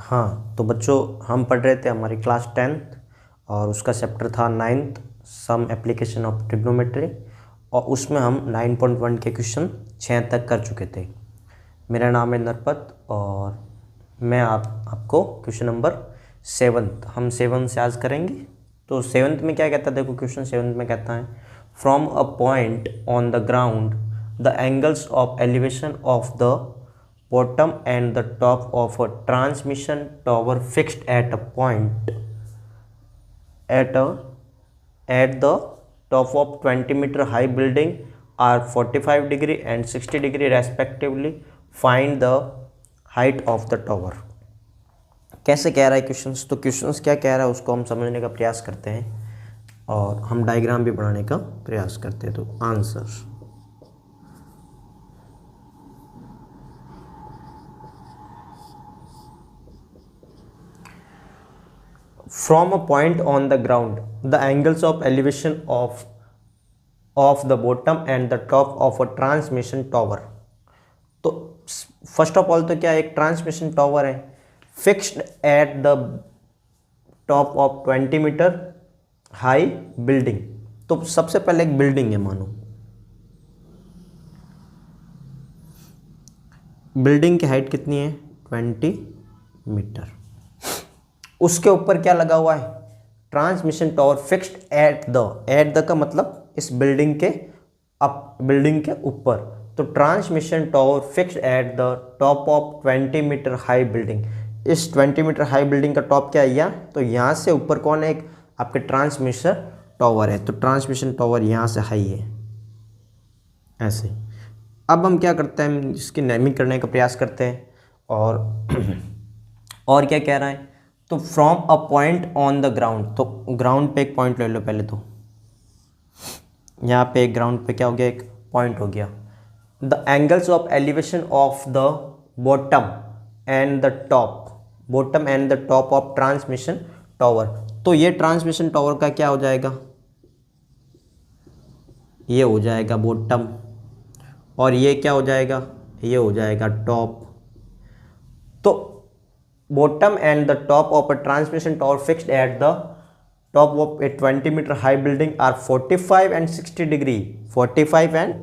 हाँ तो बच्चों, हम पढ़ रहे थे हमारी क्लास 10th और उसका चैप्टर था 9th some application of trigonometry, और उसमें हम 9.1 के क्वेश्चन 6 तक कर चुके थे। मेरा नाम है नरपत और मैं आपको क्वेश्चन नंबर 7th हम 7 से आज करेंगे। तो 7th में क्या कहता है, देखो क्वेश्चन 7th में कहता है from a point on the ground the angles of elevation of the bottom and the top of a transmission tower fixed at a point at the top of 20-meter high building are 45 degree and 60 degree respectively. Find the height of the tower. कैसे कह रहा है questions, तो questions क्या कह रहा है उसको हम समझने का प्रयास करते हैं और हम डायग्राम भी बनाने का प्रयास करते हैं। तो answer from a point on the ground the angles of elevation of the bottom and the top of a transmission tower। तो फर्स्ट ऑफ ऑल तो क्या एक ट्रांसमिशन टावर है fixed at the top of 20 metre high building. तो सबसे पहले एक building है, मानो बिल्डिंग की हाइट कितनी है 20 मीटर। उसके ऊपर क्या लगा हुआ है transmission tower fixed at the का मतलब इस बिल्डिंग के ऊपर। तो transmission tower fixed at the top of 20 metre high building. इस 20 मीटर हाई बिल्डिंग का टॉप क्या है यहाँ, तो यहाँ से ऊपर कौन है, एक आपके ट्रांसमिशन टावर है। तो ट्रांसमिशन टावर यहाँ से हाई है ऐसे। अब हम क्या करते हैं, हम इसकी नेमिंग करने का प्रयास करते हैं और क्या कह रहा है, तो from a point on the ground. तो ग्राउंड पे एक पॉइंट ले लो पहले, तो यहाँ पे एक ग्राउंड पे क्या हो गया, एक पॉइंट हो गया। The angles of elevation of the bottom and the top of transmission tower. तो ये ट्रांसमिशन टावर का क्या हो जाएगा, ये हो जाएगा बॉटम, और ये क्या हो जाएगा, ये हो जाएगा टॉप। तो bottom and the top of a transmission tower fixed at the top of a 20 meter high building are 45 and 60 degree। 45 and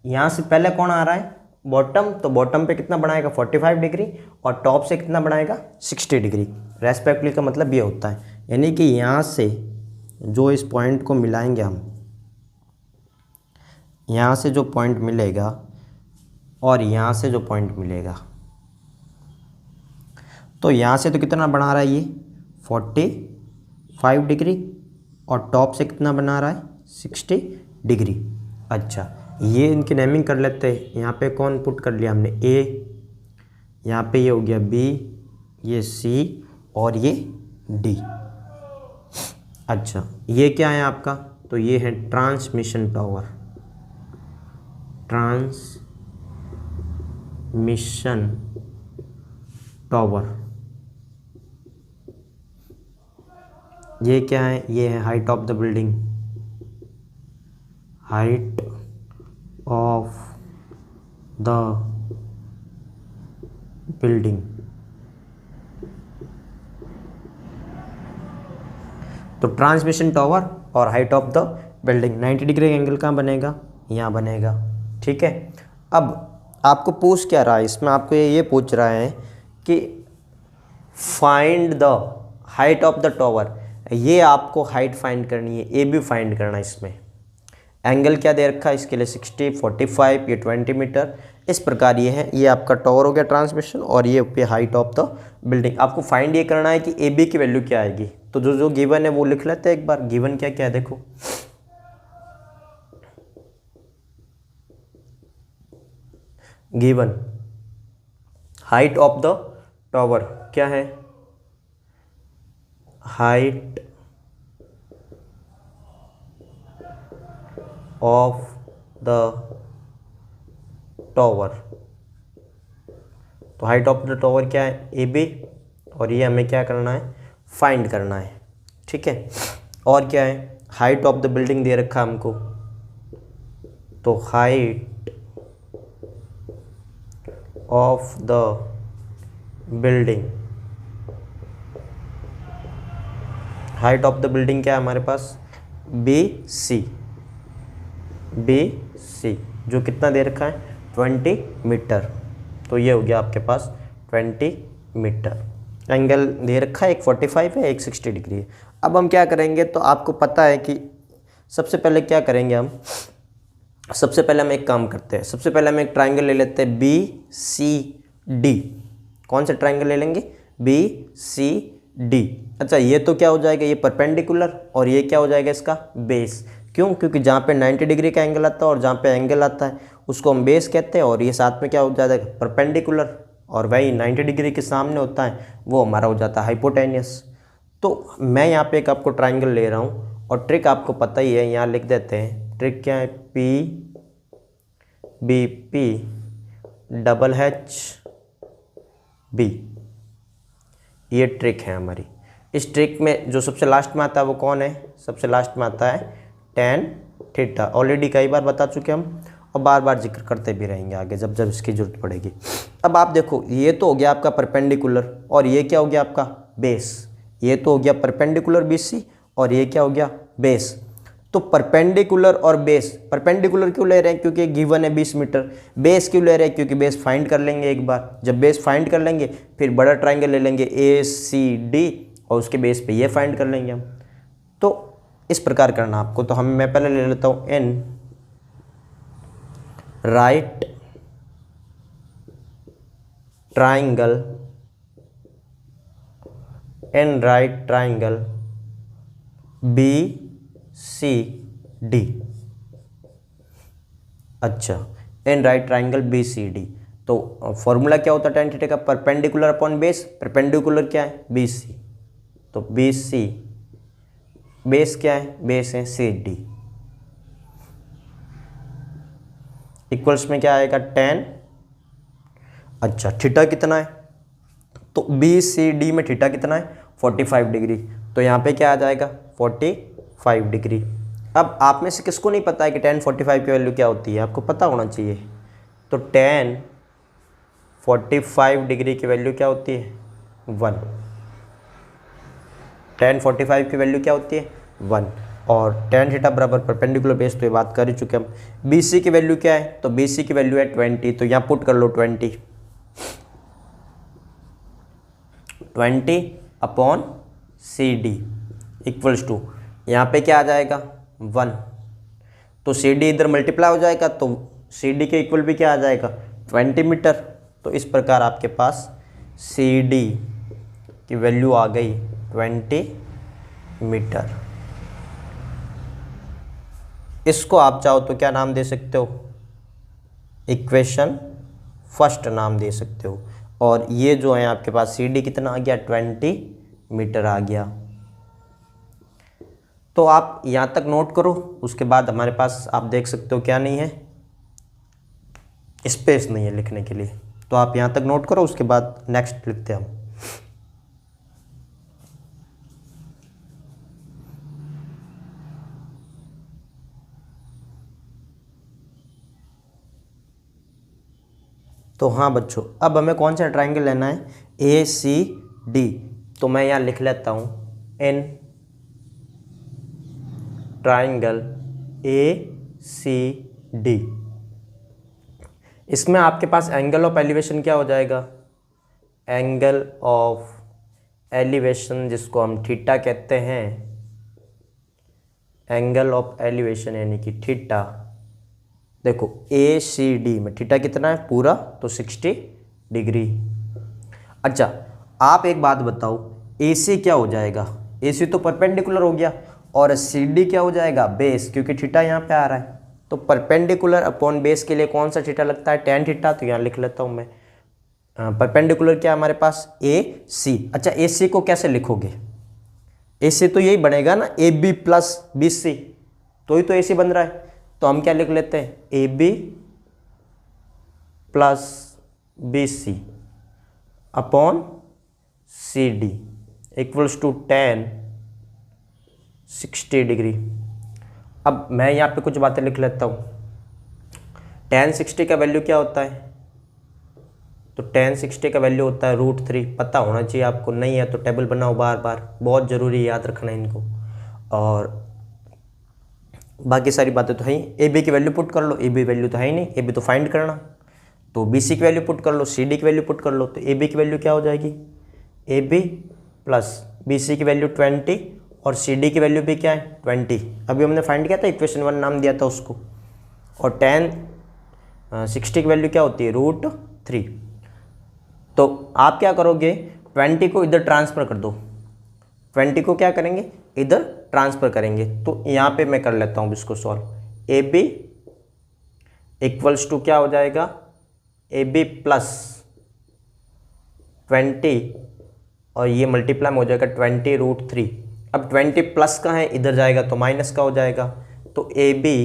यहाँ से पहले कौन आ रहा है बॉटम, तो बॉटम पे कितना बनाएगा 45 डिग्री और टॉप से कितना बनाएगा 60 डिग्री रेस्पेक्टिवली। का मतलब ये होता है, यानी कि यहाँ से जो इस पॉइंट को मिलाएंगे हम, यहाँ से जो पॉइंट मिलेगा और यहाँ से जो पॉइंट मिलेगा, तो यहाँ से तो कितना बना रहा है ये 45 डिग्री और टॉप से कितना बना रहा है 60 डिग्री। अच्छा, ये इनकी नेमिंग कर लेते हैं। यहाँ पे कौन पुट कर लिया हमने, ए, यहाँ पे ये हो गया बी, ये सी और ये डी। अच्छा, ये क्या है आपका, तो ये है ट्रांसमिशन टावर। ट्रांसमिशन टावर ये क्या है, ये है height of the building, height of the building. तो ट्रांसमिशन टावर और height of the building 90 degree angle कहाँ बनेगा, यहाँ बनेगा। ठीक है, अब आपको पूछ क्या रहा है इसमें, आपको ये पूछ रहा है कि find the height of the tower. ये आपको हाइट फाइंड करनी है, ए भी फाइंड करना है। इसमें एंगल क्या दे रखा है इसके लिए 60, 45, ये 20 मीटर। इस प्रकार ये है, ये आपका टावर हो गया ट्रांसमिशन और ये पे हाइट ऑफ द बिल्डिंग। आपको फाइंड ये करना है कि ए बी की वैल्यू क्या आएगी। तो जो गिवन है वो लिख लेते हैं एक बार। गिवन क्या क्या है देखो, given height of the tower क्या है, हाइट ऑफ द टावर। तो हाइट ऑफ द टावर क्या है ए बी, और ये हमें क्या करना है फाइंड करना है। ठीक है, और क्या है हाइट ऑफ द बिल्डिंग दे रखा है हमको, तो height of the building height of the building क्या है हमारे पास, BC, जो कितना दे रखा है 20 मीटर। तो ये हो गया आपके पास 20 मीटर। एंगल दे रखा है, एक 45 है, एक 60 डिग्री है। अब हम क्या करेंगे, तो आपको पता है कि सबसे पहले क्या करेंगे हम, सबसे पहले हम एक काम करते हैं, सबसे पहले हम एक ट्राइंगल ले लेते हैं BCD। कौन सा ट्राइंगल ले लेंगे, BCD। अच्छा, ये तो क्या हो जाएगा, ये परपेंडिकुलर, और ये क्या हो जाएगा इसका बेस। क्यों, क्योंकि जहाँ पे 90 डिग्री का एंगल आता है और जहाँ पे एंगल आता है उसको हम बेस कहते हैं, और ये साथ में क्या हो जाता है परपेंडिकुलर, और वही 90 डिग्री के सामने होता है वो हमारा हो जाता है हाइपोटेनियस। तो मैं यहाँ पे एक आपको ट्राइंगल ले रहा हूँ, और ट्रिक आपको पता ही है, यहाँ लिख देते हैं। ट्रिक क्या है, PBP HB, ये ट्रिक है हमारी। इस ट्रिक में जो सबसे लास्ट में आता है वो कौन है, सबसे लास्ट में आता है tan थीटा। ऑलरेडी कई बार बता चुके हम, और बार बार जिक्र करते भी रहेंगे आगे जब जब इसकी जरूरत पड़ेगी। अब आप देखो, ये तो हो गया आपका परपेंडिकुलर, और ये क्या हो गया आपका बेस। ये तो हो गया परपेंडिकुलर BC, और ये क्या हो गया बेस। तो परपेंडिकुलर और बेस, परपेंडिकुलर क्यों ले रहे हैं, क्योंकि गिवन है 20 मीटर। बेस क्यों ले रहे हैं, क्योंकि बेस फाइंड कर लेंगे एक बार। जब बेस फाइंड कर लेंगे फिर बड़ा ट्राइंगल ले लेंगे ACD, और उसके बेस पे ये फाइंड कर लेंगे हम। तो इस प्रकार करना आपको। तो मैं पहले ले लेता हूँ N राइट ट्राइंगल BCD। अच्छा, N राइट ट्राइंगल BCD। तो फॉर्मूला क्या होता है tan थीटा का, परपेंडिकुलर अपॉन बेस। परपेंडिकुलर क्या है BC, तो BC, बेस क्या है, बेस है CD, इक्वल्स में क्या आएगा tan। अच्छा, थीटा कितना है, तो BCD में थीटा कितना है 45 डिग्री। तो यहाँ पे क्या आ जाएगा 45 डिग्री। अब आप में से किसको नहीं पता है कि tan 45 की वैल्यू क्या होती है, आपको पता होना चाहिए। तो tan 45 डिग्री की वैल्यू क्या होती है 1। tan 45 की वैल्यू क्या होती है 1, और tan थीटा बराबर परपेंडिकुलर बेस, तो ये बात कर ही चुके हम। BC की वैल्यू क्या है, तो BC की वैल्यू है 20, तो यहाँ पुट कर लो 20 अपॉन CD इक्वल्स टू, यहाँ पे क्या आ जाएगा 1, तो CD इधर मल्टीप्लाई हो जाएगा, तो CD के इक्वल भी क्या आ जाएगा 20 मीटर। तो इस प्रकार आपके पास CD की वैल्यू आ गई 20 मीटर। इसको आप चाहो तो क्या नाम दे सकते हो, इक्वेशन फर्स्ट नाम दे सकते हो। और ये जो है आपके पास CD कितना आ गया 20 मीटर आ गया। तो आप यहाँ तक नोट करो, उसके बाद हमारे पास आप देख सकते हो क्या नहीं है, स्पेस नहीं है लिखने के लिए। तो आप यहाँ तक नोट करो, उसके बाद नेक्स्ट लिखते हैं हम। तो हाँ बच्चों, अब हमें कौन सा ट्राइंगल लेना है ACD। तो मैं यहाँ लिख लेता हूँ N ट्राइंगल ACD। इसमें आपके पास एंगल ऑफ एलिवेशन क्या हो जाएगा, एंगल ऑफ एलिवेशन जिसको हम थीटा कहते हैं, एंगल ऑफ एलिवेशन यानी कि थीटा। देखो ACD में थीटा कितना है पूरा, तो 60 डिग्री। अच्छा, आप एक बात बताओ, AC क्या हो जाएगा, AC तो परपेंडिकुलर हो गया, और CD क्या हो जाएगा बेस, क्योंकि थीटा यहाँ पे आ रहा है। तो परपेंडिकुलर अपॉन बेस के लिए कौन सा थीटा लगता है tan थीटा। तो यहाँ लिख लेता हूँ मैं, परपेंडिकुलर क्या हमारे पास AC। अच्छा, AC को कैसे लिखोगे, AC तो यही बनेगा ना AB प्लस BC, तो ही तो AC बन रहा है। तो हम क्या लिख लेते हैं AB plus BC upon CD equals to tan 60 degree. अब मैं यहाँ पे कुछ बातें लिख लेता हूँ। tan 60 का वैल्यू क्या होता है, तो tan 60 का वैल्यू होता है √3। पता होना चाहिए आपको, नहीं है तो टेबल बनाओ बार बार, बहुत ज़रूरी है याद रखना इनको। और बाकी सारी बातें तो है ही। ए बी की वैल्यू पुट कर लो, ए बी वैल्यू तो है ही नहीं, ए बी तो फाइंड करना। तो बी सी की वैल्यू पुट कर लो, सी डी की वैल्यू पुट कर लो। तो ए बी की वैल्यू क्या हो जाएगी, A B plus B C की वैल्यू 20 और सी डी की वैल्यू भी क्या है 20। अभी हमने फाइंड किया था, इक्वेशन 1 नाम दिया था उसको। और tan 60 की वैल्यू क्या होती है √3। तो आप क्या करोगे, 20 को इधर ट्रांसफ़र कर दो, 20 को क्या करेंगे इधर ट्रांसफ़र करेंगे। तो यहाँ पे मैं कर लेता हूँ इसको solve. A B equals to क्या हो जाएगा, ए बी प्लस 20 और ये मल्टीप्लाई में हो जाएगा 20 √3। अब 20 प्लस का है, इधर जाएगा तो माइनस का हो जाएगा। तो A B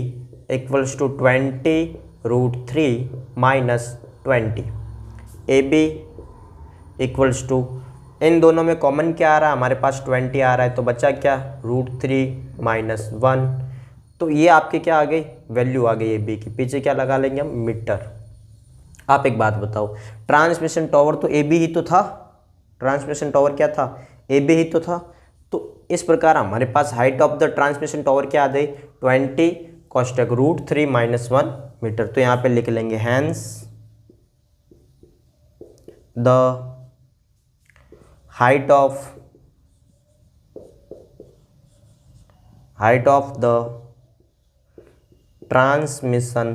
equals to 20 √3 minus 20। A B equals to, इन दोनों में कॉमन क्या आ रहा है, हमारे पास 20 आ रहा है, तो बचा क्या √3 माइनस 1। तो ये आपके क्या आ गई, वैल्यू आ गई ए बी की। पीछे क्या लगा लेंगे हम, मीटर। आप एक बात बताओ, ट्रांसमिशन टावर तो ए बी ही तो था, ट्रांसमिशन टावर क्या था, ए बी ही तो था। तो इस प्रकार हमारे पास height of the transmission tower क्या आ गई 20 कोष्टक √3 माइनस 1 मीटर। तो यहाँ पे लिख लेंगे hence the height of the transmission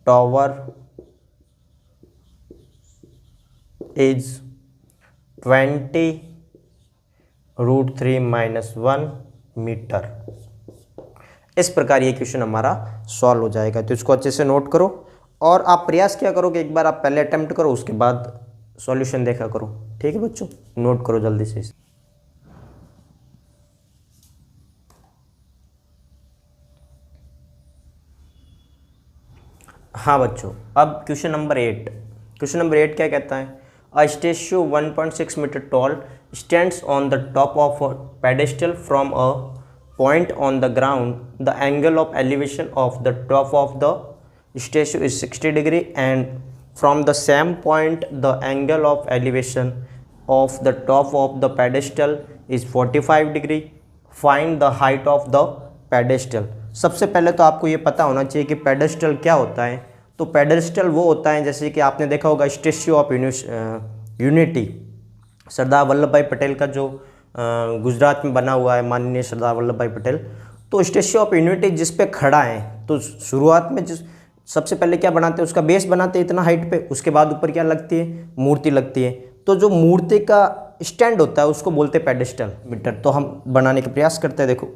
tower is 20 √3 minus 1 metre. इस प्रकार ये क्वेश्चन हमारा सॉल्व हो जाएगा। तो इसको अच्छे से नोट करो और आप प्रयास क्या करोगे, एक बार आप पहले अटेम्प्ट करो, उसके बाद सॉल्यूशन देखा करो। ठीक है बच्चों, नोट करो जल्दी से। हाँ बच्चों, अब क्वेश्चन नंबर 8। क्वेश्चन नंबर 8 क्या कहता है, a statue 1.6 metre tall stands on the top of a pedestal from a point on the ground. The angle of elevation of the top of the statue is 60 degree and from the same point the angle of elevation of the top of the pedestal is 45 degree. Find the height of the pedestal. सबसे पहले तो आपको ये पता होना चाहिए कि pedestal क्या होता है। तो पेडेस्टल वो होता है, जैसे कि आपने देखा होगा statue of unity, Sardar Vallabh भाई पटेल का जो गुजरात में बना हुआ है, माननीय सरदार वल्लभ भाई पटेल। तो स्टैच्यू ऑफ यूनिटी जिस पे खड़ा है, तो शुरुआत में जिस सबसे पहले क्या बनाते हैं, उसका बेस बनाते हैं इतना हाइट पे, उसके बाद ऊपर क्या लगती है, मूर्ति लगती है। तो जो मूर्ति का स्टैंड होता है उसको बोलते हैं पेडेस्टल मीटर। तो हम बनाने का प्रयास करते हैं। देखो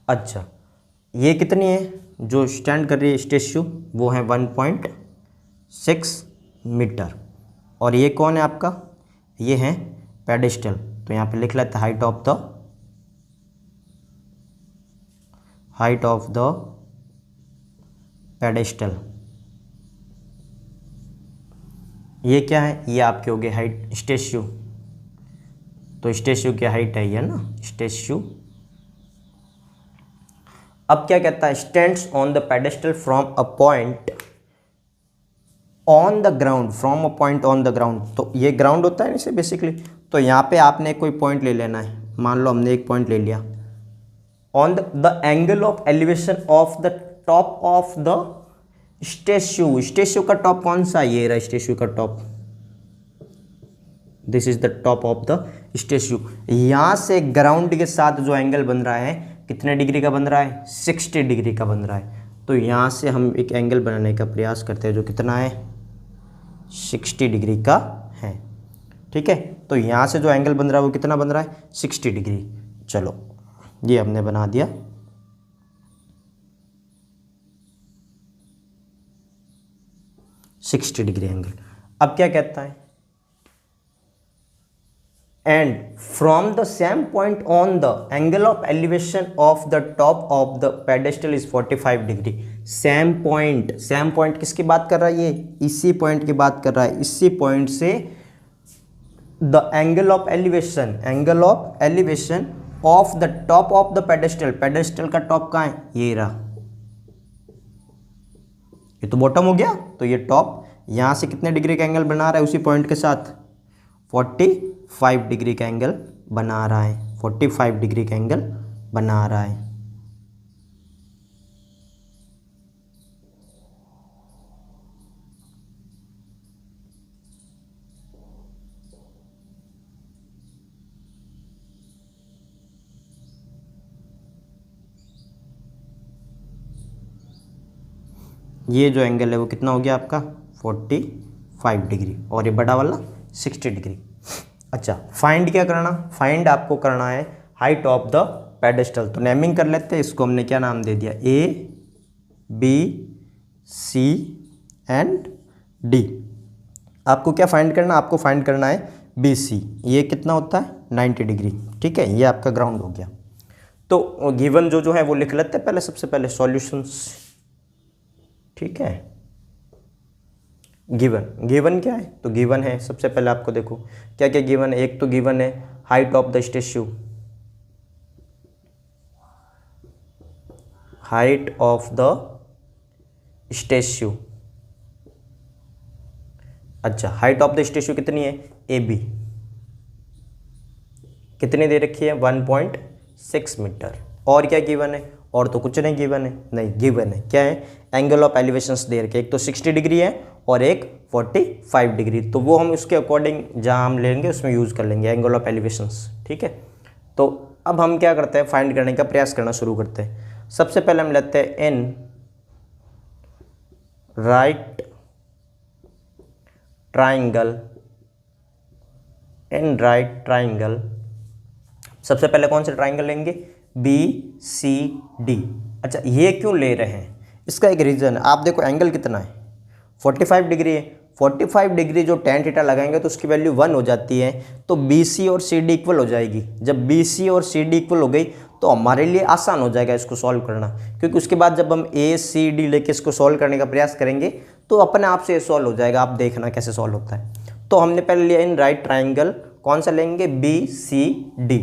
अच्छा, ये कितनी है जो स्टैंड कर रही है स्टैच्यू, वो है 1.6 मीटर। और ये कौन है आपका, ये है पेडेस्टल। तो यहाँ पे लिख लेते हैं हाइट ऑफ द पेडेस्टल। ये क्या है, ये आपके हो गए हाइट स्टैच्यू। तो स्टैच्यू की हाइट है ये ना, स्टैच्यू। अब क्या कहता है, stands on the pedestal from a point on the ground, from a point on the ground. तो ये ग्राउंड होता है इसे बेसिकली। तो यहाँ पे आपने कोई पॉइंट ले लेना है, मान लो हमने एक पॉइंट ले लिया। On the angle of elevation of the top of the statue. Statue का टॉप कौन सा, ये रहा स्टैच्यू का top, this is the top of the statue. यहाँ से ग्राउंड के साथ जो एंगल बन रहा है कितने डिग्री का बन रहा है, 60 डिग्री का बन रहा है। तो यहाँ से हम एक एंगल बनाने का प्रयास करते हैं जो कितना है, 60 डिग्री का है। ठीक है, तो यहाँ से जो एंगल बन रहा है वो कितना बन रहा है, 60 डिग्री। चलो ये हमने बना दिया। $60 एंगल। अब क्या कहता है, and from the same point on the angle of elevation of the top of the pedestal is 45 degree. Same point किसकी बात कर रहा है, ये इसी पॉइंट की बात कर रहा है। इसी पॉइंट से the angle of elevation of the top of the pedestal का टॉप कहाँ है, ये रहा, ये तो बॉटम हो गया, तो ये टॉप यहां से कितने डिग्री का एंगल बना रहा है उसी पॉइंट के साथ, 45 डिग्री का एंगल बना रहा है, 45 डिग्री का एंगल बना रहा है। ये जो एंगल है वो कितना हो गया आपका 45 डिग्री और ये बड़ा वाला 60 डिग्री। अच्छा, फाइंड क्या करना, फाइंड आपको करना है हाइट ऑफ द पेडेस्टल। तो नेमिंग कर लेते हैं इसको, हमने क्या नाम दे दिया, A B C and D। आपको क्या फाइंड करना, आपको फाइंड करना है BC, ये कितना होता है 90 डिग्री। ठीक है, ये आपका ग्राउंड हो गया। तो गिवन जो है वो लिख लेते हैं पहले, सबसे पहले सॉल्यूशंस। ठीक है, गिवन क्या है, तो गिवन है सबसे पहले आपको देखो क्या क्या गिवन है। एक तो गिवन है height of the statue, height of the statue. अच्छा, हाइट ऑफ द स्टैच्यू कितनी है, AB कितनी दे रखी है 1.6 मीटर। और क्या गिवन है, और तो कुछ नहीं गिवन है, नहीं गिवन है क्या है, एंगल ऑफ एलिवेशंस दे रखे, एक तो 60 डिग्री है और एक 45 डिग्री। तो वो हम उसके अकॉर्डिंग जहाँ हम लेंगे उसमें यूज़ कर लेंगे एंगल ऑफ एलिवेशंस। ठीक है, तो अब हम क्या करते हैं, फाइंड करने का प्रयास करना शुरू करते हैं। सबसे पहले हम लेते हैं इन राइट ट्राइंगल। सबसे पहले कौन सा ट्राइंगल लेंगे, BCD। अच्छा, ये क्यों ले रहे हैं, इसका एक रीज़न है। आप देखो एंगल कितना है 45 डिग्री है, 45 डिग्री जो tan थीटा लगाएंगे तो उसकी वैल्यू 1 हो जाती है, तो BC और CD इक्वल हो जाएगी। जब BC और CD इक्वल हो गई तो हमारे लिए आसान हो जाएगा इसको सॉल्व करना, क्योंकि उसके बाद जब हम ACD लेके इसको सॉल्व करने का प्रयास करेंगे तो अपने आप से ये सॉल्व हो जाएगा। आप देखना कैसे सॉल्व होता है। तो हमने पहले लिया इन राइट ट्राइंगल, कौन सा लेंगे, BCD।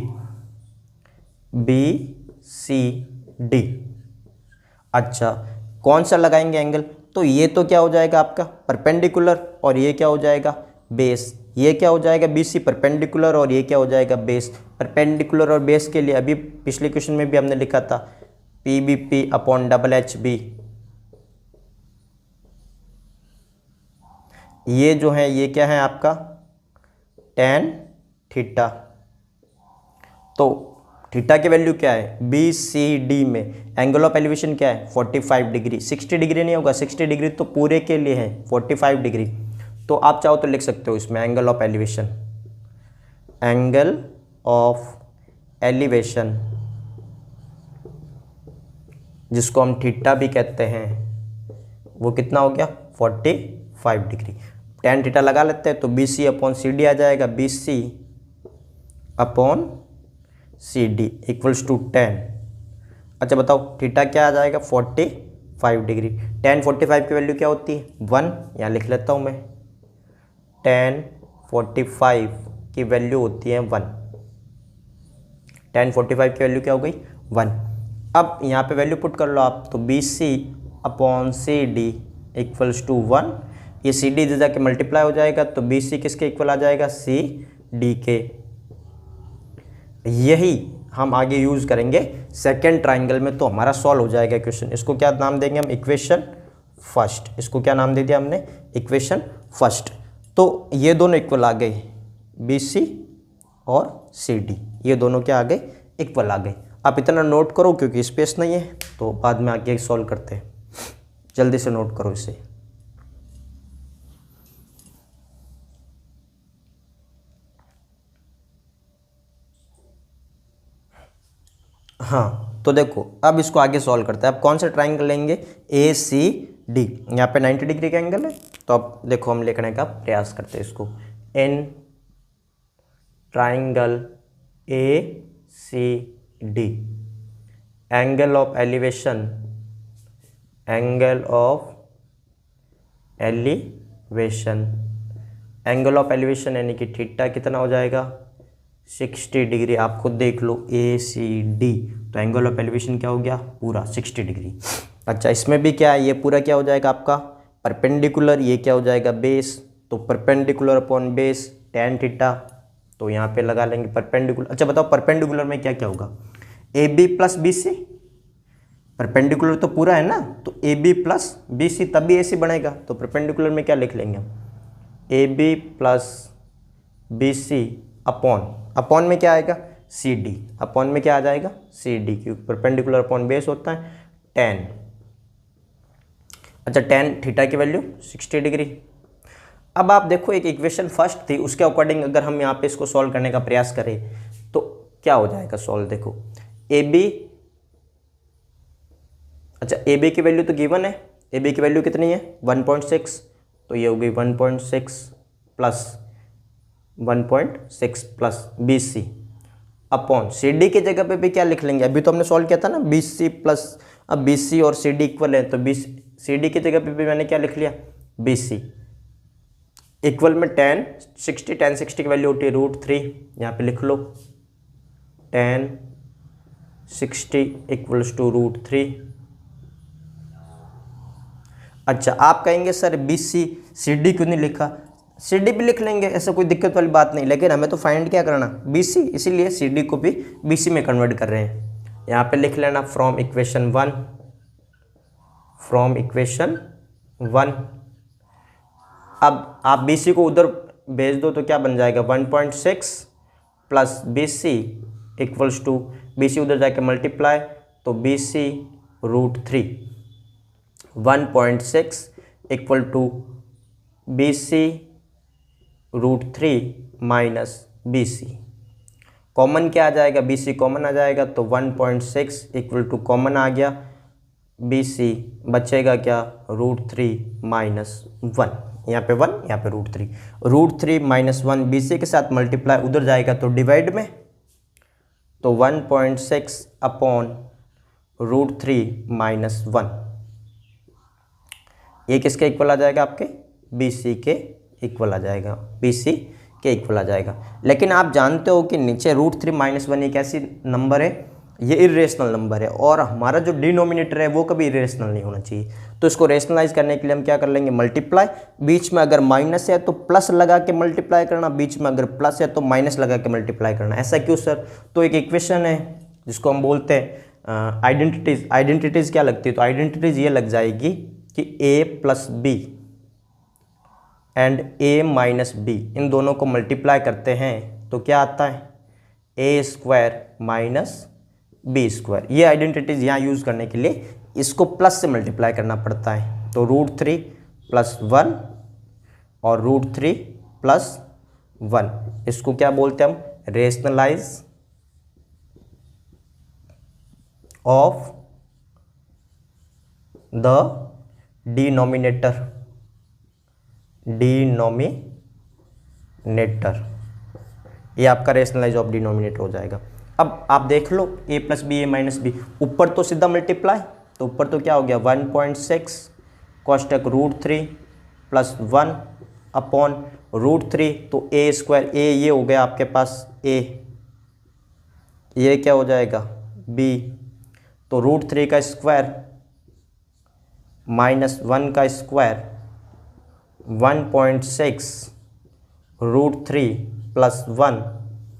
अच्छा, कौन सा लगाएंगे एंगल, तो ये तो क्या हो जाएगा आपका परपेंडिकुलर और ये क्या हो जाएगा बेस। ये क्या हो जाएगा BC परपेंडिकुलर और ये क्या हो जाएगा बेस। परपेंडिकुलर और बेस के लिए अभी पिछले क्वेश्चन में भी हमने लिखा था PBP/HB। ये जो है ये क्या है आपका tan थीटा। तो थीटा की वैल्यू क्या है, BCD में एंगल ऑफ एलिवेशन क्या है 45 डिग्री। 60 डिग्री नहीं होगा, 60 डिग्री तो पूरे के लिए है, 45 डिग्री। तो आप चाहो तो लिख सकते हो इसमें angle of elevation, angle of elevation जिसको हम थीटा भी कहते हैं, वो कितना हो गया 45 डिग्री। tan थीटा लगा लेते हैं तो BC/CD आ जाएगा, BC/CD इक्वल्स टू 10। अच्छा बताओ थीटा क्या आ जाएगा 45 डिग्री। tan 45 की वैल्यू क्या होती है 1, यहाँ लिख लेता हूँ मैं, tan 45 की वैल्यू होती है 1। tan 45 की वैल्यू क्या हो गई 1। अब यहाँ पे वैल्यू पुट कर लो आप, तो BC/CD इक्वल्स टू 1। ये CD से जाके मल्टीप्लाई हो जाएगा तो BC किसके इक्वल आ जाएगा CD के। यही हम आगे यूज़ करेंगे सेकेंड ट्राइंगल में, तो हमारा सॉल्व हो जाएगा क्वेश्चन। इसको क्या नाम देंगे हम, इक्वेशन फर्स्ट। इसको क्या नाम दे दिया हमने, इक्वेशन फर्स्ट। तो ये दोनों इक्वल आ गए, BC और CD, ये दोनों क्या आ गए, इक्वल आ गए। आप इतना नोट करो क्योंकि स्पेस नहीं है, तो बाद में आगे सॉल्व करते हैं। जल्दी से नोट करो इसे। हाँ, तो देखो अब इसको आगे सॉल्व करते हैं। अब कौन सा ट्राइंगल लेंगे, ACD। यहाँ पे 90 डिग्री का एंगल है, तो अब देखो हम लिखने का प्रयास करते हैं इसको, in triangle A C D, angle of elevation, angle of elevation, angle of elevation यानी कि थीटा कितना हो जाएगा 60 डिग्री। आप खुद देख लो ए सी डी, तो एंगल ऑफ एलिवेशन क्या हो गया पूरा 60 डिग्री। अच्छा इसमें भी क्या है, ये पूरा क्या हो जाएगा आपका परपेंडिकुलर, ये क्या हो जाएगा बेस, तो perpendicular upon base tan theta, तो यहाँ पे लगा लेंगे परपेंडिकुलर। अच्छा बताओ परपेंडिकुलर में क्या क्या होगा, A B plus B C, perpendicular तो पूरा है ना, तो A B plus B C तभी ए सी बनेगा, तो परपेंडिकुलर में क्या लिख लेंगे हम, A B plus B C upon में क्या आएगा सी डी, अपॉन में क्या आ जाएगा सी डी, क्योंकि परपेंडिकुलर अपॉन बेस होता है tan। अच्छा tan थीटा की वैल्यू 60 डिग्री। अब आप देखो एक इक्वेशन फर्स्ट थी, उसके अकॉर्डिंग अगर हम यहाँ पे इसको सॉल्व करने का प्रयास करें तो क्या हो जाएगा सॉल्व, देखो ए बी, अच्छा ए बी की वैल्यू तो गिवन है, ए बी की वैल्यू कितनी है 1.6, तो ये हो गई 1.6 plus 1.6 plus B C upon C D की जगह पे भी क्या लिख लेंगे, अभी तो हमने सॉल्व किया था ना बी सी प्लस, अब बी सी और सी डी इक्वल है, तो बी सी डी की जगह पे भी मैंने क्या लिख लिया बी सी इक्वल में tan 60 की वैल्यू होती है √3, यहाँ पे लिख लो tan 60 इक्वल्स टू √3। अच्छा आप कहेंगे sir B C C D क्यों नहीं लिखा, सी डी भी लिख लेंगे, ऐसा कोई दिक्कत वाली बात नहीं, लेकिन हमें तो फाइंड क्या करना बी सी, इसीलिए सी डी को भी बी सी में कन्वर्ट कर रहे हैं। यहाँ पे लिख लेना फ्रॉम इक्वेशन 1, अब आप बी सी को उधर भेज दो तो क्या बन जाएगा 1.6 plus B C equals to, B C उधर जाके मल्टीप्लाई, तो B C √3, 1.6 equal to B C √3 minus B C, common क्या आ जाएगा बी सी कॉमन आ जाएगा, तो 1.6 इक्वल टू कॉमन आ गया बी सी, बचेगा क्या √3 माइनस 1, यहाँ पे 1 यहाँ पे √3 माइनस 1 बी सी के साथ मल्टीप्लाई, उधर जाएगा तो डिवाइड में, तो 1.6 अपॉन √3 माइनस 1, ये किसके इक्वल आ जाएगा आपके बी सी के इक्वल आ जाएगा, बी सी के इक्वल आ जाएगा। लेकिन आप जानते हो कि नीचे √3 माइनस 1 एक ऐसी नंबर है, ये इरेशनल नंबर है, और हमारा जो डिनोमिनेटर है वो कभी इरेशनल नहीं होना चाहिए, तो इसको रेशनलाइज करने के लिए हम क्या कर लेंगे मल्टीप्लाई, बीच में अगर माइनस है तो प्लस लगा के मल्टीप्लाई करना, बीच में अगर प्लस है तो माइनस लगा के मल्टीप्लाई करना। ऐसा क्यों सर, तो एक इक्वेशन है जिसको हम बोलते हैं आइडेंटिटीज़ क्या लगती है, तो आइडेंटिटीज़ ये लग जाएगी कि a plus B and a minus B, इन दोनों को मल्टीप्लाई करते हैं तो क्या आता है a square minus B square. ये आइडेंटिटीज़ यहाँ यूज़ करने के लिए इसको प्लस से मल्टीप्लाई करना पड़ता है, तो √3 प्लस 1 और √3 प्लस 1, इसको क्या बोलते हैं हम रेशनलाइज ऑफ द डिनोमिनेटर, ये आपका रेशनलाइज ऑफ डिनोमिनेटर हो जाएगा। अब आप देख लो a plus B A minus B, ऊपर तो सीधा मल्टीप्लाई, तो ऊपर तो क्या हो गया 1.6 कोष्टक √3 प्लस 1 अपॉन √3, तो a स्क्वायर, a ये हो गया आपके पास a, ये क्या हो जाएगा b, तो √3 का स्क्वायर माइनस 1 का स्क्वायर 1.6 √3 प्लस 1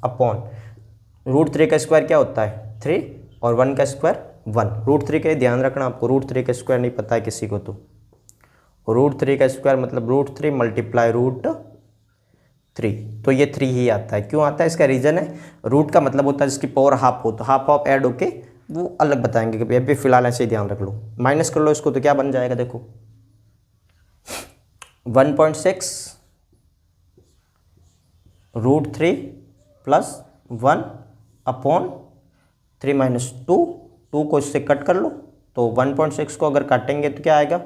अपॉन √3 का स्क्वायर क्या होता है 3 और 1 का स्क्वायर 1, √3 का ध्यान रखना आपको, √3 का स्क्वायर नहीं पता है किसी को, तो √3 का स्क्वायर मतलब √3 मल्टीप्लाई √3, तो ये 3 ही आता है। क्यों आता है इसका रीज़न है, रूट का मतलब होता है जिसकी पावर हाफ हो, तो हाफ ऐड होके वो अलग बताएंगे कि अभी फिलहाल ऐसे ही ध्यान रख लो, माइनस कर लो इसको तो क्या बन जाएगा देखो 1.6 √3 प्लस 1 अपॉन 3 माइनस 2 को इससे कट कर लो, तो 1.6 को अगर काटेंगे तो क्या आएगा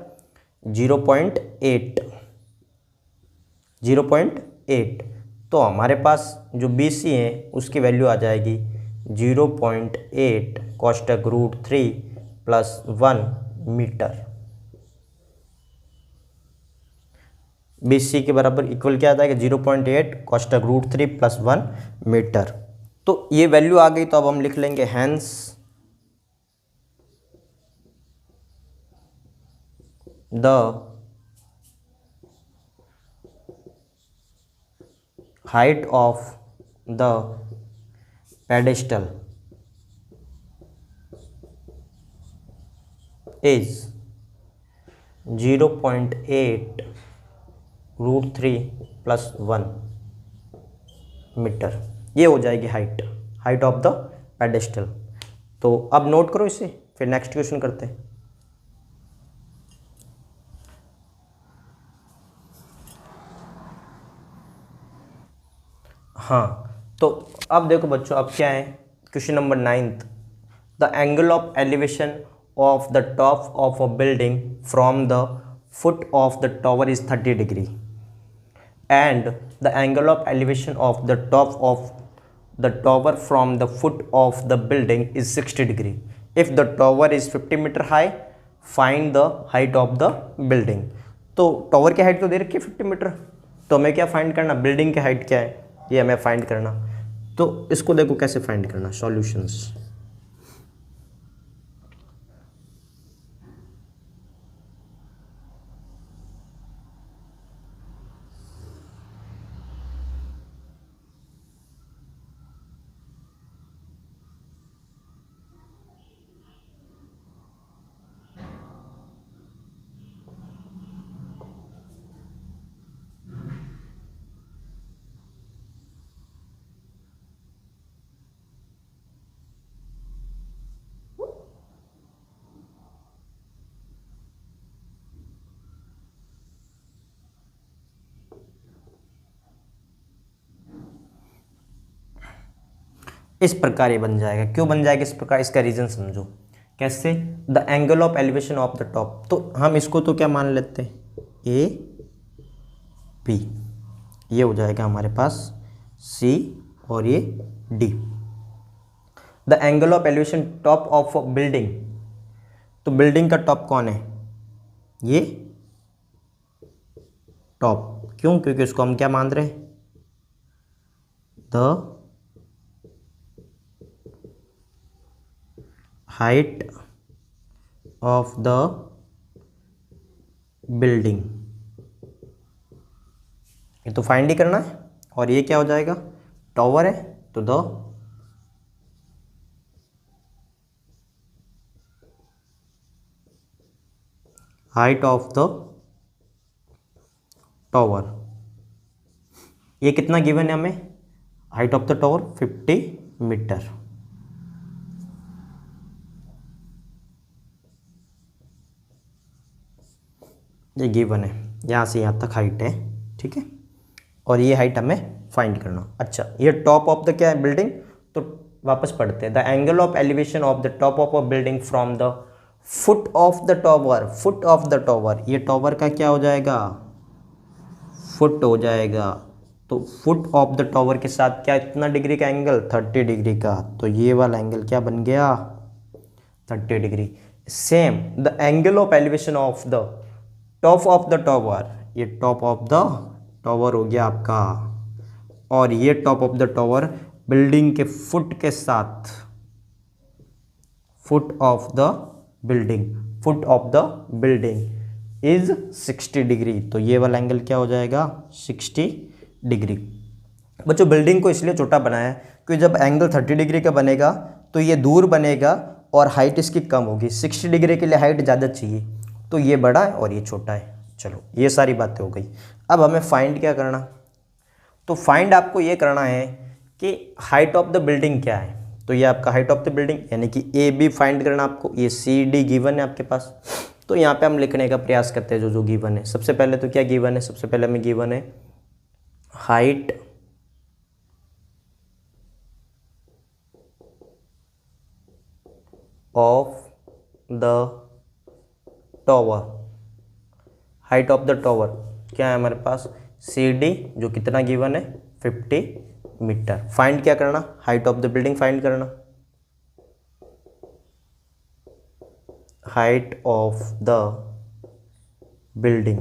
0.8, तो हमारे पास जो BC है उसकी वैल्यू आ जाएगी 0.8 कोष्टक √3 प्लस 1 मीटर। BC के बराबर इक्वल क्या आ जाएगा 0.8 कोष्टक √3 प्लस 1 मीटर। तो ये वैल्यू आ गई, तो अब हम लिख लेंगे hence the height of the pedestal is 0.8 √3 plus 1 metre. ये हो जाएगी हाइट ऑफ द पेडेस्टल। तो अब नोट करो इसे, फिर नेक्स्ट क्वेश्चन करते हैं। हाँ, तो अब देखो बच्चों, अब क्या है question number 9th। The angle of elevation of the top of a building from the foot of the tower is 30 degree and the angle of elevation of the top of the tower from the foot of the building is 60 degree. If the tower is 50 meter high, find the height of the building. तो tower की height तो दे रखी है 50 metre, तो हमें क्या find करना, building की हाइट क्या है ये हमें फाइंड करना। तो इसको देखो कैसे फाइंड करना, सॉल्यूशंस। इस प्रकार ये बन जाएगा। क्यों बन जाएगा इस प्रकार, इसका रीज़न समझो। कैसे, the angle of elevation of the top, तो हम इसको तो क्या मान लेते हैं ए बी, ये हो जाएगा हमारे पास सी और ये D. The angle of elevation top of building, तो बिल्डिंग का टॉप कौन है, ये टॉप। क्यों, क्योंकि उसको हम क्या मान रहे हैं, the height of the building, ये तो फाइंड ही करना है। और ये क्या हो जाएगा, टॉवर है, तो the height of the tower, ये कितना गिवन है हमें, height of the tower 50 metre. ये गिवन है, यहाँ से यहाँ तक हाइट है, ठीक है। और ये हाइट हमें फाइंड करना। अच्छा, ये टॉप ऑफ द क्या है, बिल्डिंग। तो वापस पढ़ते हैं, the angle of elevation of the top of a building from the foot of the tower, foot of the tower, ये टॉवर का क्या हो जाएगा, फुट हो जाएगा। तो फुट ऑफ द टॉवर के साथ क्या, इतना डिग्री का एंगल, 30 डिग्री का। तो ये वाला एंगल क्या बन गया, 30 degree. Same the angle of elevation of the top of the tower, ये टॉप ऑफ द टॉवर हो गया आपका, और ये top of the tower building के फुट के साथ, foot of the building, foot of the building is 60 degree. तो ये वाला एंगल क्या हो जाएगा, 60 डिग्री। बच्चों बिल्डिंग को इसलिए छोटा बनाया है क्योंकि जब एंगल 30 डिग्री का बनेगा तो ये दूर बनेगा और हाइट इसकी कम होगी। 60 डिग्री के लिए हाइट ज़्यादा चाहिए, तो ये बड़ा है और ये छोटा है। चलो ये सारी बातें हो गई। अब हमें फाइंड क्या करना, तो फाइंड आपको ये करना है कि हाइट ऑफ द बिल्डिंग क्या है। तो ये आपका हाइट ऑफ द बिल्डिंग यानी कि ए बी फाइंड करना आपको, ये सी डी गिवन है आपके पास। तो यहाँ पे हम लिखने का प्रयास करते हैं जो जो गिवन है। सबसे पहले तो क्या गिवन है, सबसे पहले हमें गिवन है height of the tower, height of the tower क्या है हमारे पास, सी डी जो कितना गिवन है 50 मीटर। फाइंड क्या करना, height of the building find करना, height of the building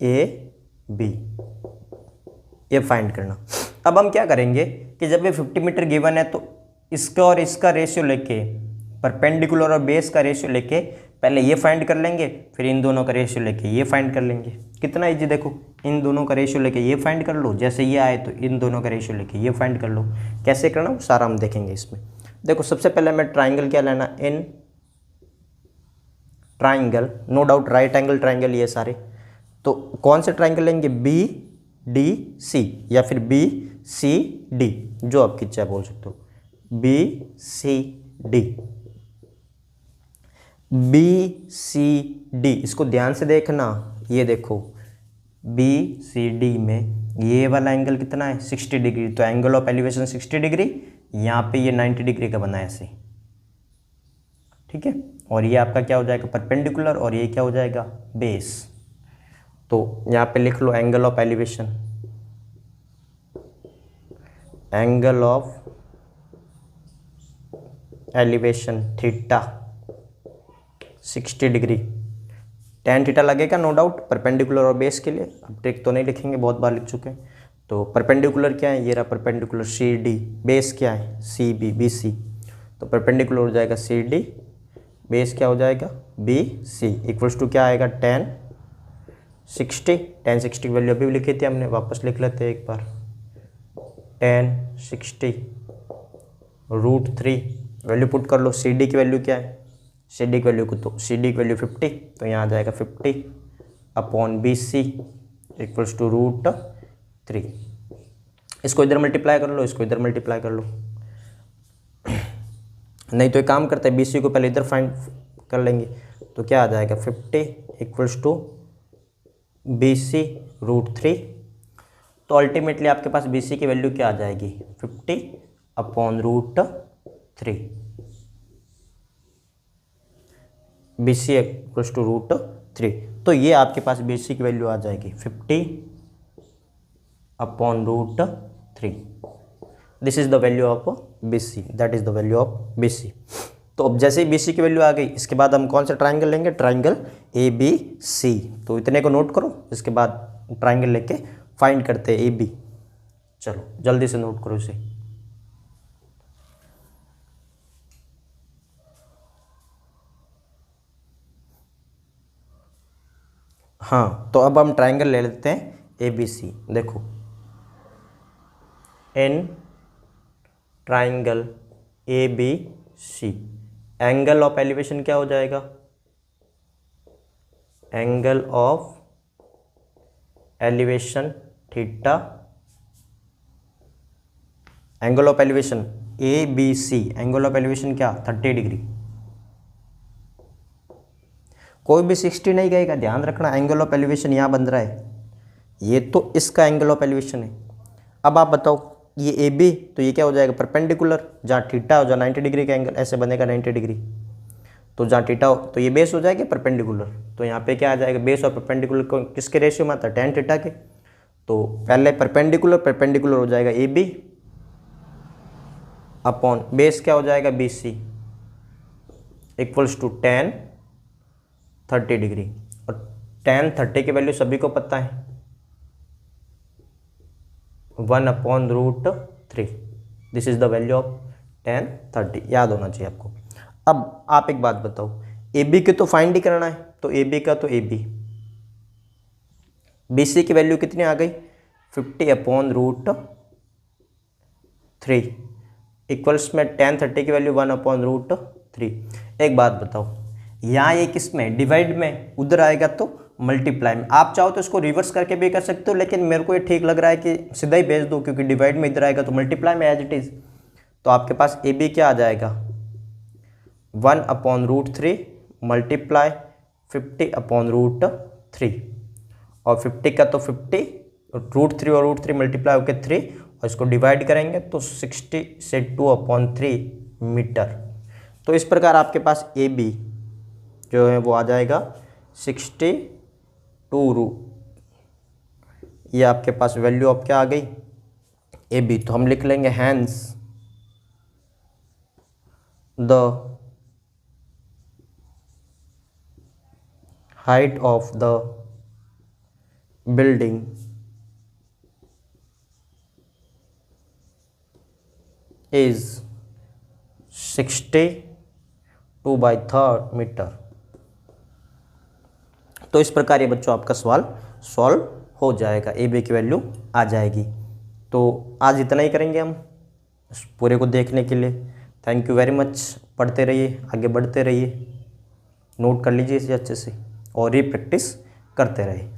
AB, ये फाइंड करना। अब हम क्या करेंगे कि जब ये 50 मीटर गिवन है तो इसका और इसका रेशियो लेके, परपेंडिकुलर और बेस का रेशियो लेके पहले ये फाइंड कर लेंगे, फिर इन दोनों का रेशियो लेके ये फाइंड कर लेंगे। कितना इजी, देखो इन दोनों का रेशियो लेके ये फाइंड कर लो, जैसे ये आए तो इन दोनों का रेशियो लेके ये फाइंड कर लो। कैसे करना वो सारा हम देखेंगे इसमें। देखो सबसे पहले मैं ट्राइंगल क्या लेना, in triangle, no doubt right angle triangle ये सारे। तो कौन से ट्राइंगल लेंगे, BDC या फिर BCD, जो आपकी इच्छा बोल सकते हो, BCD, BCD। इसको ध्यान से देखना, ये देखो BCD में ये वाला एंगल कितना है, 60 डिग्री। तो एंगल ऑफ एलिवेशन 60 डिग्री, यहाँ पे ये 90 डिग्री का बना है ऐसे, ठीक है। और ये आपका क्या हो जाएगा, परपेंडिकुलर, और ये क्या हो जाएगा, बेस। तो यहाँ पे लिख लो angle of elevation, angle of elevation theta 60 डिग्री, tan थीटा लगेगा नो डाउट परपेंडिकुलर और बेस के लिए। अब ट्रिक तो नहीं लिखेंगे, बहुत बार लिख चुके हैं। तो परपेंडिकुलर क्या है, ये रहा परपेंडिकुलर CD, बेस क्या है CB, BC। तो परपेंडिकुलर हो जाएगा CD, बेस क्या हो जाएगा BC, इक्वल्स टू क्या आएगा tan 60। tan 60 की वैल्यू अभी लिखी थी हमने, वापस लिख लेते हैं एक बार, tan 60 √3, वैल्यू पुट कर लो। CD की वैल्यू क्या है, CD की वैल्यू को, तो CD की वैल्यू 50, तो यहाँ आ जाएगा 50 अपॉन BC इक्वल्स टू √3। इसको इधर मल्टीप्लाई कर लो, इसको इधर मल्टीप्लाई कर लो, नहीं तो एक काम करते हैं, BC को पहले इधर फाइंड कर लेंगे। तो क्या आ जाएगा 50 इक्वल्स टू BC √3। तो अल्टीमेटली आपके पास BC की वैल्यू क्या आ जाएगी, 50 अपॉन √3, BC इक्वल्स टू √3। तो ये आपके पास BC की वैल्यू आ जाएगी 50 upon √3। This is the value of BC, that is the value of BC। तो अब जैसे ही BC की वैल्यू आ गई, इसके बाद हम कौन सा ट्राइंगल लेंगे, ट्राइंगल ABC। तो इतने को नोट करो, इसके बाद ट्राइंगल लेके फाइंड करते हैं AB। चलो जल्दी से नोट करो इसे। हाँ, तो अब हम ट्राइंगल ले लेते हैं ABC। देखो in triangle ABC, angle of elevation क्या हो जाएगा, angle of elevation theta, angle of elevation ABC, angle of elevation क्या 30 डिग्री। कोई भी 60 नहीं गएगा, ध्यान रखना। एंगल ऑफ एलिवेशन यहाँ बन रहा है, ये तो इसका एंगल ऑफ एलिवेशन है। अब आप बताओ, ये AB, तो ये क्या हो जाएगा परपेंडिकुलर, जहाँ थीटा हो, जहाँ 90 डिग्री का एंगल ऐसे बनेगा 90 डिग्री। तो जहाँ थीटा हो तो ये बेस हो जाएगा परपेंडिकुलर। तो यहाँ पे क्या आ जाएगा, बेस और परपेंडिकुलर को किसके रेशियो में आता है, tan थीटा के। तो पहले परपेंडिकुलर हो जाएगा AB अपॉन बेस क्या हो जाएगा BC equals to tan 30 degree. और tan 30 की वैल्यू सभी को पता है, 1/√3। This is the value of tan 30, याद होना चाहिए आपको। अब आप एक बात बताओ, AB की तो फाइंड ही करना है, तो AB का तो AB, BC की वैल्यू कितनी आ गई 50/√3 इक्वल्स में tan 30 की वैल्यू 1/√3। एक बात बताओ, यहाँ ये किस में, डिवाइड में, उधर आएगा तो मल्टीप्लाई में। आप चाहो तो इसको रिवर्स करके भी कर सकते हो, लेकिन मेरे को ये ठीक लग रहा है कि सीधा ही भेज दो, क्योंकि डिवाइड में इधर आएगा तो मल्टीप्लाई में एज इट इज। तो आपके पास AB क्या आ जाएगा 1/√3 मल्टीप्लाई 50/√3, और 50 का तो 50, √3 और √3 मल्टीप्लाई होकर 3, और इसको डिवाइड करेंगे तो 60 से 2/3 मीटर। तो इस प्रकार आपके पास AB जो है वो आ जाएगा 62 ये आपके पास वैल्यू अब क्या आ गई, ए बी। तो हम लिख लेंगे hence the height of the building is 62/3 metre. तो इस प्रकार ये बच्चों आपका सवाल सॉल्व हो जाएगा, ए बी की वैल्यू आ जाएगी। तो आज इतना ही करेंगे हम इस पूरे को देखने के लिए। Thank you very much. पढ़ते रहिए, आगे बढ़ते रहिए, नोट कर लीजिए इसे अच्छे से और ये प्रैक्टिस करते रहिए।